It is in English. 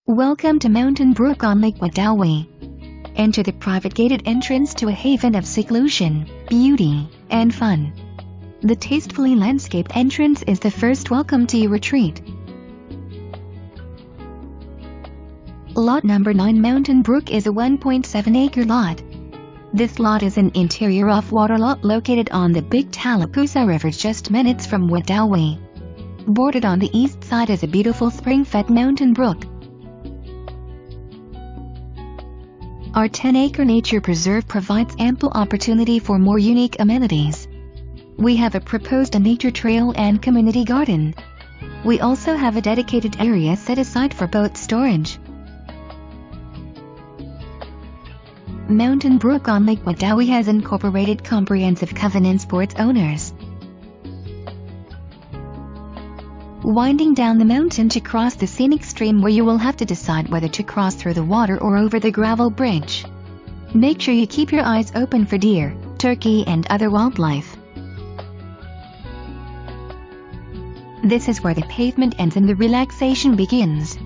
Welcome to Mountain Brook on Lake Wedowee. Enter the private gated entrance to a haven of seclusion, beauty, and fun. The tastefully landscaped entrance is the first welcome to your retreat. Lot number 9 Mountain Brook is a 1.7-acre lot. This lot is an interior off-water lot located on the Big Tallapoosa River just minutes from Wedowee. Bordered on the east side is a beautiful spring-fed mountain brook. Our 10-acre nature preserve provides ample opportunity for more unique amenities. We have a proposed nature trail and community garden. We also have a dedicated area set aside for boat storage. Mountain Brook on Lake Wedowee has incorporated comprehensive covenants for its owners. Winding down the mountain to cross the scenic stream where you will have to decide whether to cross through the water or over the gravel bridge. Make sure you keep your eyes open for deer, turkey, and other wildlife. This is where the pavement ends and the relaxation begins.